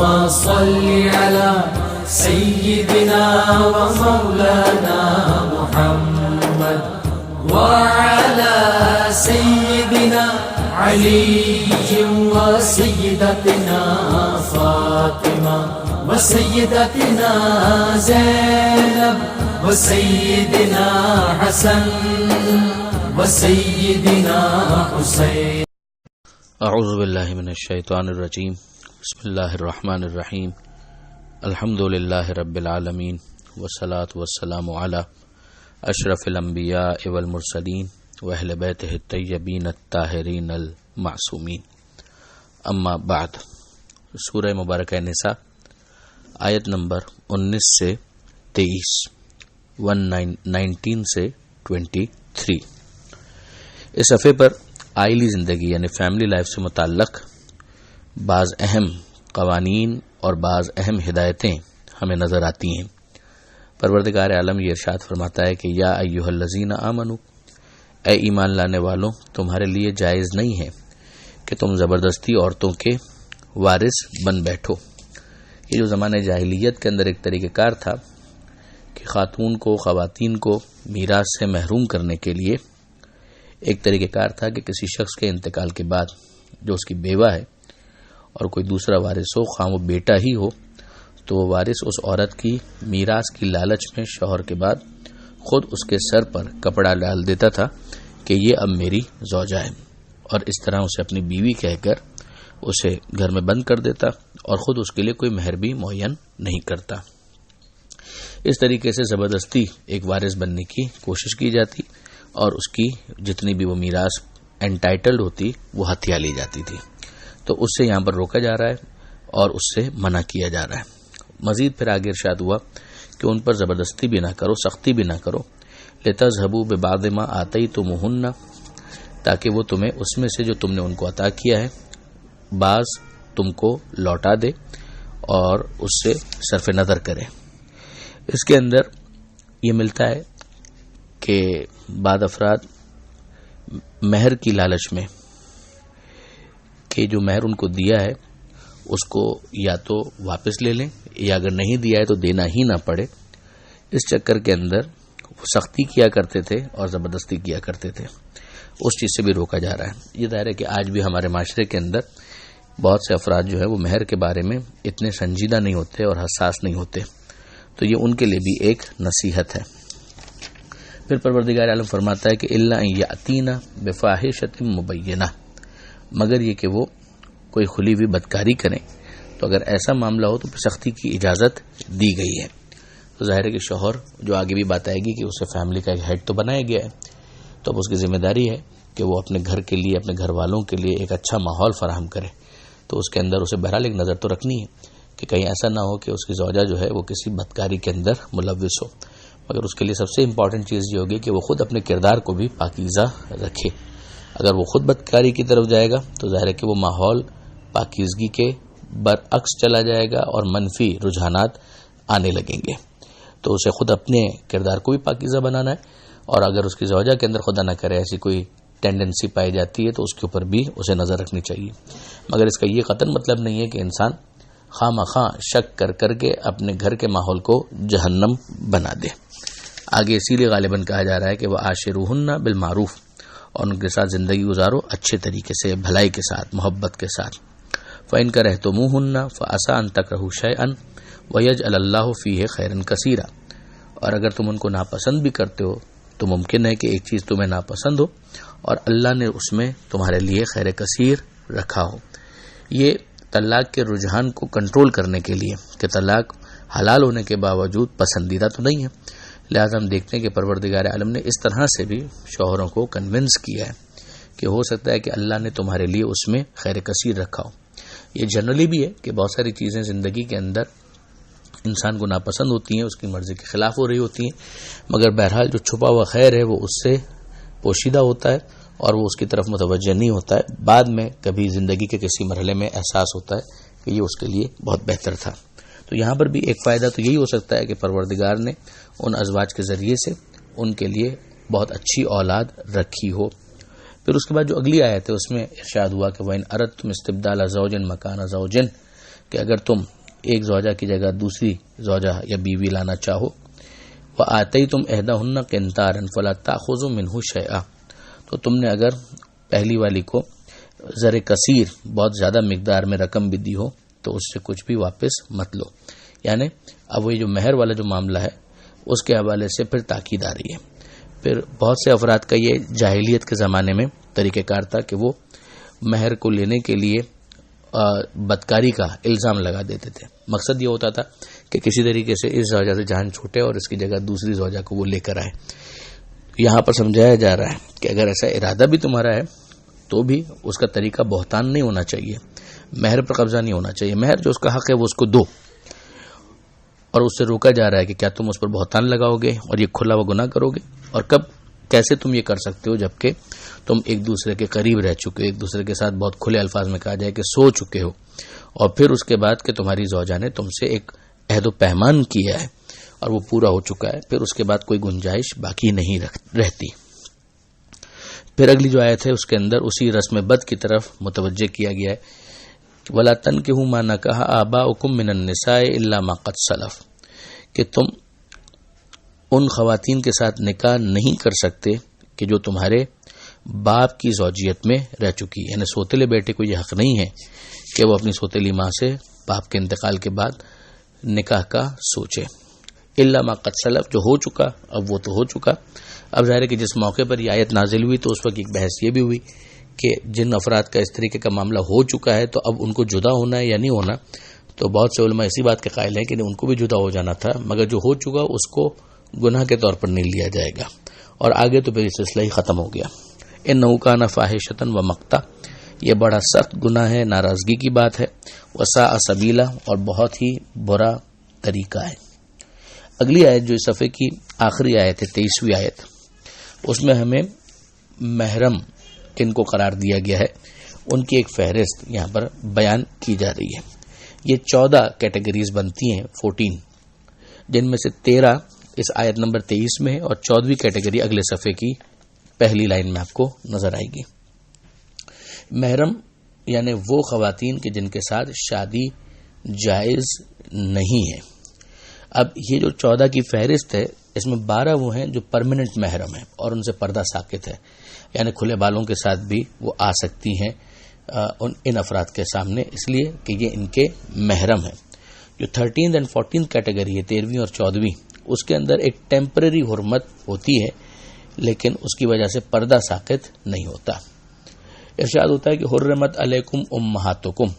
اللهم صل على سيدنا ومولانا محمد وعلى سيدنا علي وسيدتنا فاطمة وسيدتنا زينب وسيدنا حسن وسيدنا حسين. اعوذ باللہ من الشیطان الرجیم. بسم اللہ الرحمن الرحیم. الحمد للہ رب العالمین والصلاة والسلام علی اشرف الانبیاء والمرسلین واہل بیتہ الطیبین الطاہرین المعصومین. اما بعد. سورہ مبارکہ نساء آیت نمبر 19 سے 23، 19 سے 23. اس صفحے پر آئلی زندگی یعنی فیملی لائف سے متعلق بعض اہم قوانین اور بعض اہم ہدایتیں ہمیں نظر آتی ہیں. پروردگار عالم یہ ارشاد فرماتا ہے کہ یا ایھا الذین آمنو، اے ایمان لانے والوں، تمہارے لیے جائز نہیں ہے کہ تم زبردستی عورتوں کے وارث بن بیٹھو. یہ جو زمانہ جاہلیت کے اندر ایک طریقہ کار تھا کہ خواتین کو میراث سے محروم کرنے کے لیے ایک طریقہ کار تھا کہ کسی شخص کے انتقال کے بعد جو اس کی بیوہ ہے اور کوئی دوسرا وارث ہو، خواہ وہ بیٹا ہی ہو، تو وہ وارث اس عورت کی میراث کی لالچ میں شوہر کے بعد خود اس کے سر پر کپڑا ڈال دیتا تھا کہ یہ اب میری زوجہ ہے، اور اس طرح اسے اپنی بیوی کہہ کر اسے گھر میں بند کر دیتا اور خود اس کے لیے کوئی مہر بھی معین نہیں کرتا. اس طریقے سے زبردستی ایک وارث بننے کی کوشش کی جاتی اور اس کی جتنی بھی وہ میراث انٹائٹلڈ ہوتی وہ ہتھیا لی جاتی تھی. تو اس سے یہاں پر روکا جا رہا ہے اور اس سے منع کیا جا رہا ہے. مزید پھر آگے ارشاد ہوا کہ ان پر زبردستی بھی نہ کرو، سختی بھی نہ کرو. لتذهبوا ببعض ما آتیتموهن، تاکہ وہ تمہیں اس میں سے جو تم نے ان کو عطا کیا ہے بعض تم کو لوٹا دے اور اس سے صرف نظر کرے. اس کے اندر یہ ملتا ہے کہ بعض افراد مہر کی لالچ میں کہ جو مہر ان کو دیا ہے اس کو یا تو واپس لے لیں یا اگر نہیں دیا ہے تو دینا ہی نہ پڑے، اس چکر کے اندر وہ سختی کیا کرتے تھے اور زبردستی کیا کرتے تھے. اس چیز سے بھی روکا جا رہا ہے. یہ ظاہر ہے کہ آج بھی ہمارے معاشرے کے اندر بہت سے افراد جو ہے وہ مہر کے بارے میں اتنے سنجیدہ نہیں ہوتے اور حساس نہیں ہوتے، تو یہ ان کے لیے بھی ایک نصیحت ہے. پھر پروردگار عالم فرماتا ہے کہ الا ان یاتینا بفاحشۃ مبینہ، مگر یہ کہ وہ کوئی کھلی ہوئی بدکاری کریں، تو اگر ایسا معاملہ ہو تو سختی کی اجازت دی گئی ہے. تو ظاہر ہے کہ شوہر جو آگے بھی بات آئے گی کہ اسے فیملی کا ایک ہیڈ تو بنایا گیا ہے، تو اب اس کی ذمہ داری ہے کہ وہ اپنے گھر کے لیے، اپنے گھر والوں کے لیے ایک اچھا ماحول فراہم کرے. تو اس کے اندر اسے بہرحال ایک نظر تو رکھنی ہے کہ کہیں ایسا نہ ہو کہ اس کی زوجہ جو ہے وہ کسی بدکاری کے اندر ملوث ہو. مگر اس کے لیے سب سے امپورٹنٹ چیز یہ ہوگی کہ وہ خود اپنے کردار کو بھی پاکیزہ رکھے. اگر وہ خود بدکاری کی طرف جائے گا تو ظاہر ہے کہ وہ ماحول پاکیزگی کے برعکس چلا جائے گا اور منفی رجحانات آنے لگیں گے. تو اسے خود اپنے کردار کو بھی پاکیزہ بنانا ہے، اور اگر اس کی زوجہ کے اندر خدا نہ کرے ایسی کوئی ٹینڈنسی پائی جاتی ہے تو اس کے اوپر بھی اسے نظر رکھنی چاہیے. مگر اس کا یہ قطعاً مطلب نہیں ہے کہ انسان خواہ مخواہ شک کر کر کے اپنے گھر کے ماحول کو جہنم بنا دے. آگے اسی لیے غالباً کہا جا رہا ہے کہ وہ عاشروہن بالمعروف، اور ان کے ساتھ زندگی گزارو اچھے طریقے سے، بھلائی کے ساتھ، محبت کے ساتھ. فَإِن كَرِهْتُمُوهُنَّ فَعَسَىٰ أَن تَكْرَهُوا شَيْئًا وَيَجْعَلَ اللَّهُ فِيهِ خَيْرًا كَثِيرًا. اور اگر تم ان کو ناپسند بھی کرتے ہو تو ممکن ہے کہ ایک چیز تمہیں ناپسند ہو اور اللہ نے اس میں تمہارے لیے خیر کثیر رکھا ہو. یہ طلاق کے رجحان کو کنٹرول کرنے کے لیے کہ طلاق حلال ہونے کے باوجود پسندیدہ تو نہیں ہے، لہذا ہم دیکھتے ہیں کہ پروردگار عالم نے اس طرح سے بھی شوہروں کو کنونس کیا ہے کہ ہو سکتا ہے کہ اللہ نے تمہارے لیے اس میں خیر کثیر رکھا ہو. یہ جنرلی بھی ہے کہ بہت ساری چیزیں زندگی کے اندر انسان کو ناپسند ہوتی ہیں، اس کی مرضی کے خلاف ہو رہی ہوتی ہیں، مگر بہرحال جو چھپا ہوا خیر ہے وہ اس سے پوشیدہ ہوتا ہے اور وہ اس کی طرف متوجہ نہیں ہوتا ہے. بعد میں کبھی زندگی کے کسی مرحلے میں احساس ہوتا ہے کہ یہ اس کے لیے بہت بہتر تھا. تو یہاں پر بھی ایک فائدہ تو یہی ہو سکتا ہے کہ پروردگار نے ان ازواج کے ذریعے سے ان کے لیے بہت اچھی اولاد رکھی ہو. پھر اس کے بعد جو اگلی آیت ہے اس میں ارشاد ہوا کہ وَإِنْ أَرَدْتُمْ اسْتِبْدَالَ زَوْجٍ مَكَانَ زَوْجٍ، کہ اگر تم ایک زوجہ کی جگہ دوسری زوجہ یا بیوی لانا چاہو، وآتیتم احدہن قنطارا فلا تأخذوا منہ شیئا، تو تم نے اگر پہلی والی کو زر کثیر بہت زیادہ مقدار میں رقم بھی دی ہو تو اس سے کچھ بھی واپس مت لو. یعنی اب وہ جو مہر والا جو معاملہ ہے اس کے حوالے سے پھر تاکید آ رہی ہے. پھر بہت سے افراد کا یہ جاہلیت کے زمانے میں طریقہ کار تھا کہ وہ مہر کو لینے کے لیے بدکاری کا الزام لگا دیتے تھے. مقصد یہ ہوتا تھا کہ کسی طریقے سے اس زوجہ سے جان چھوٹے اور اس کی جگہ دوسری زوجہ کو وہ لے کر آئے. یہاں پر سمجھایا جا رہا ہے کہ اگر ایسا ارادہ بھی تمہارا ہے تو بھی اس کا طریقہ بہتان نہیں ہونا چاہیے، مہر پر قبضہ نہیں ہونا چاہیے. مہر جو اس کا حق ہے وہ اس کو دو، اور اس سے روکا جا رہا ہے کہ کیا تم اس پر بہتان لگاؤ گے اور یہ کھلا و گناہ کرو گے. اور کب کیسے تم یہ کر سکتے ہو؟ جبکہ تم ایک دوسرے کے قریب رہ چکے ہو، ایک دوسرے کے ساتھ بہت کھلے الفاظ میں کہا جائے کہ سو چکے ہو، اور پھر اس کے بعد کہ تمہاری زوجہ نے تم سے ایک عہد و پیمان کیا ہے اور وہ پورا ہو چکا ہے، پھر اس کے بعد کوئی گنجائش باقی نہیں رہتی. پھر اگلی جو آیت ہے اس کے اندر اسی رسم بد کی طرف متوجہ کیا گیا ہے. وَلَا تَنْكِحُوا مَا نَكَحَ آبَاؤُكُم مِّنَ النِّسَاءِ إِلَّا مَا قَدْ سَلَفَ، کہ تم ان خواتین کے ساتھ نکاح نہیں کر سکتے کہ جو تمہارے باپ کی زوجیت میں رہ چکی. یعنی سوتیلے بیٹے کو یہ حق نہیں ہے کہ وہ اپنی سوتیلی ماں سے باپ کے انتقال کے بعد نکاح کا سوچے. الا ما قد سلف، جو ہو چکا اب وہ تو ہو چکا. اب ظاہر ہے کہ جس موقع پر یہ آیت نازل ہوئی تو اس وقت ایک بحث یہ بھی ہوئی کہ جن افراد کا اس طریقے کا معاملہ ہو چکا ہے تو اب ان کو جدا ہونا ہے یا نہیں ہونا. تو بہت سے علماء اسی بات کے قائل ہیں کہ ان کو بھی جدا ہو جانا تھا، مگر جو ہو چکا اس کو گناہ کے طور پر نہیں لیا جائے گا، اور آگے تو پھر یہ سلسلہ ہی ختم ہو گیا. انہ کان فاحشۃ و مقتا، یہ بڑا سخت گناہ ہے، ناراضگی کی بات ہے. وساء سبیلا، اور بہت ہی برا طریقہ ہے. اگلی آیت جو اس صفحے کی آخری آیت ہے 23ویں آیت، اس میں ہمیں محرم کن کو قرار دیا گیا ہے ان کی ایک فہرست یہاں پر بیان کی جا رہی ہے. یہ 14 کیٹیگریز بنتی ہیں 14، جن میں سے 13 اس آیت نمبر 23 میں ہے، اور 14ویں کیٹیگری اگلے صفحے کی پہلی لائن میں آپ کو نظر آئے گی. محرم یعنی وہ خواتین کہ جن کے ساتھ شادی جائز نہیں ہے. اب یہ جو 14 کی فہرست ہے اس میں 12 وہ ہیں جو پرماننٹ محرم ہیں اور ان سے پردہ ساقط ہے، یعنی کھلے بالوں کے ساتھ بھی وہ آ سکتی ہیں ان افراد کے سامنے، اس لیے کہ یہ ان کے محرم ہیں. جو 13 and 14 کیٹیگری ہے 13ویں اور 14ویں، اس کے اندر ایک ٹیمپرری حرمت ہوتی ہے لیکن اس کی وجہ سے پردہ ساقط نہیں ہوتا. ارشاد ہوتا ہے کہ حرمت علیکم امہاتکم،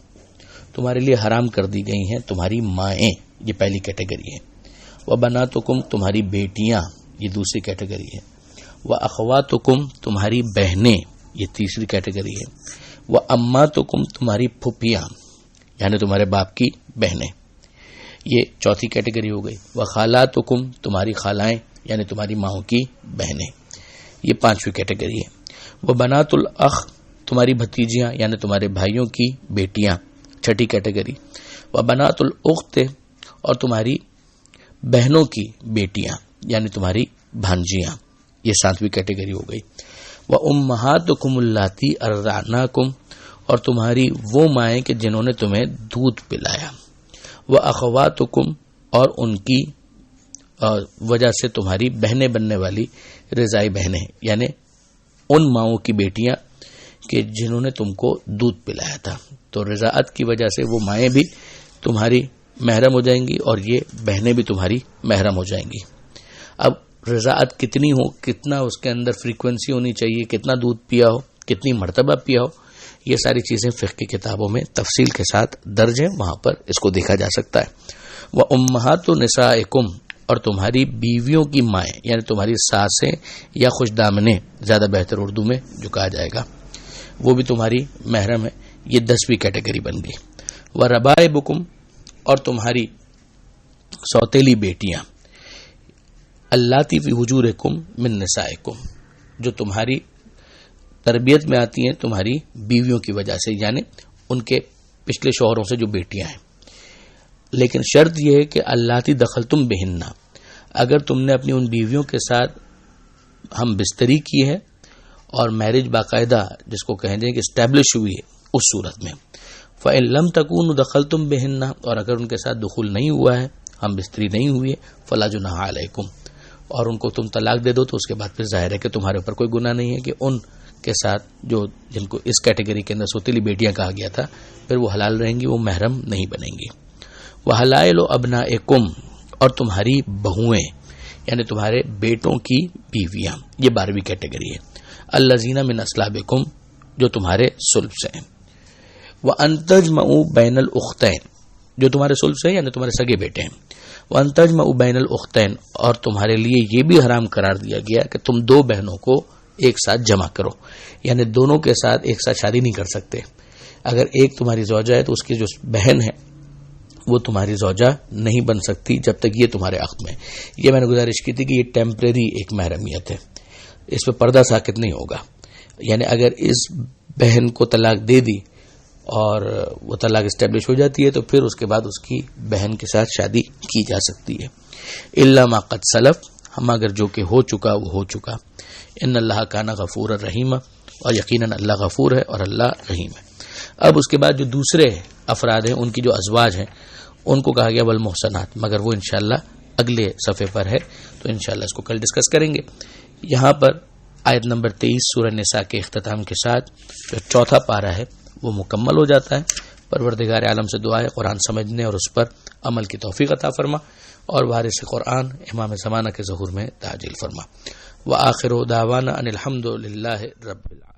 تمہارے لیے حرام کر دی گئی ہیں تمہاری مائیں، یہ پہلی کیٹیگری ہے. وبناتکم، تمہاری بیٹیاں، یہ دوسری کیٹیگری ہے. واخواتکم، تمہاری بہنیں، یہ تیسری کیٹیگری ہے. واماتکم، تمہاری پھپھیاں یعنی تمہارے باپ کی بہنیں، یہ چوتھی کیٹیگری ہو گئی. وخالاتکم، تمہاری خالائیں یعنی تمہاری ماؤں کی بہنیں، یہ پانچویں کیٹیگری ہے. وبنات الاخ، تمہاری بھتیجیاں یعنی تمہارے بھائیوں کی بیٹیاں، چھٹی کیٹیگری. وبنات الاخت، اور تمہاری بہنوں کی بیٹیاں یعنی تمہاری بھانجیاں، یہ ساتویں کیٹیگری ہو گئی. وامہاتکم اللاتی ارضعناکم، اور تمہاری وہ مائیں کہ جنہوں نے تمہیں دودھ پلایا. واخواتکم، اور ان کی وجہ سے تمہاری بہنیں بننے والی رضائی بہنیں یعنی ان ماؤں کی بیٹیاں کہ جنہوں نے تم کو دودھ پلایا تھا. تو رضاعت کی وجہ سے وہ مائیں بھی تمہاری محرم ہو جائیں گی اور یہ بہنیں بھی تمہاری محرم ہو جائیں گی. اب رضاعت کتنی ہو، کتنا اس کے اندر فریکوینسی ہونی چاہیے، کتنا دودھ پیا ہو، کتنی مرتبہ پیا ہو، یہ ساری چیزیں فقہ کی کتابوں میں تفصیل کے ساتھ درج ہیں، وہاں پر اس کو دیکھا جا سکتا ہے. وَأُمَّهَاتُ نِسَائِكُمْ، اور تمہاری بیویوں کی مائیں یعنی تمہاری ساسیں یا خوش دامنیں، زیادہ بہتر اردو میں جو کہا جائے گا، وہ بھی تمہاری محرم ہے. یہ 10ویں کیٹیگری بن گئی. وَرَبَائِبُكُمْ، اور تمہاری سوتیلی بیٹیاں، اللاتی فی حجورکم من نسائکم، جو تمہاری تربیت میں آتی ہیں تمہاری بیویوں کی وجہ سے، یعنی ان کے پچھلے شوہروں سے جو بیٹیاں ہیں. لیکن شرط یہ ہے کہ اللاتی دخلتم بہنہ، اگر تم نے اپنی ان بیویوں کے ساتھ ہم بستری کی ہے اور میرج باقاعدہ جس کو کہیں گے کہ اسٹیبلش ہوئی ہے، اس صورت میں فَإِن لَمْ تَكُونُوا دَخَلْتُمْ بِهِنَّ، اور اگر ان کے ساتھ دخول نہیں ہوا ہے، ہم بستری نہیں ہوئی، فَلَا جُنَاحَ عَلَيْكُمْ، اور ان کو تم طلاق دے دو تو اس کے بعد پھر ظاہر ہے کہ تمہارے اوپر کوئی گناہ نہیں ہے کہ ان کے ساتھ جو جن کو اس کیٹیگری کے اندر سوتیلی بیٹیاں کہا گیا تھا پھر وہ حلال رہیں گی، وہ محرم نہیں بنیں گی. وَحَلَائِلُ أَبْنَائِكُمْ، اور تمہاری بہویں یعنی تمہارے بیٹوں کی بیویاں، یہ 12ویں کیٹیگری ہے. الذین من اصلابکم، جو تمہارے صلب سے ہیں. وَأَن تَجْمَعُوا بَيْنَ الْأُخْتَيْنِ، جو تمہارے صلب سے ہیں یعنی تمہارے سگے بیٹے ہیں. وَأَن تَجْمَعُوا بَيْنَ الْأُخْتَيْنِ، اور تمہارے لیے یہ بھی حرام قرار دیا گیا کہ تم دو بہنوں کو ایک ساتھ جمع کرو، یعنی دونوں کے ساتھ ایک ساتھ شادی نہیں کر سکتے. اگر ایک تمہاری زوجہ ہے تو اس کی جو بہن ہے وہ تمہاری زوجہ نہیں بن سکتی جب تک یہ تمہارے عقد میں. یہ میں نے گزارش کی تھی کہ یہ ٹیمپریری ایک محرمیت ہے، اس پہ پردہ ساقط نہیں ہوگا. یعنی اگر اس بہن کو طلاق دے دی اور وہ طلاق اسٹیبلش ہو جاتی ہے تو پھر اس کے بعد اس کی بہن کے ساتھ شادی کی جا سکتی ہے. الا ما قد سلف، ہم اگر جو کہ ہو چکا وہ ہو چکا. ان اللہ کان غفور الرحیم، اور یقیناً اللہ غفور ہے اور اللہ رحیم ہے. اب اس کے بعد جو دوسرے افراد ہیں ان کی جو ازواج ہیں ان کو کہا گیا والمحصنات، مگر وہ انشاءاللہ اگلے صفحے پر ہے تو انشاءاللہ اس کو کل ڈسکس کریں گے. یہاں پر آیت نمبر 23 سورہ نساء کے اختتام کے ساتھ جو چوتھا پارہ ہے وہ مکمل ہو جاتا ہے. پروردگار عالم سے دعا ہے قرآن سمجھنے اور اس پر عمل کی توفیق عطا فرما، اور وارث قرآن امام زمانہ کے ظہور میں تعجیل فرما. وآخر دعوانا ان الحمد للہ رب العالمین.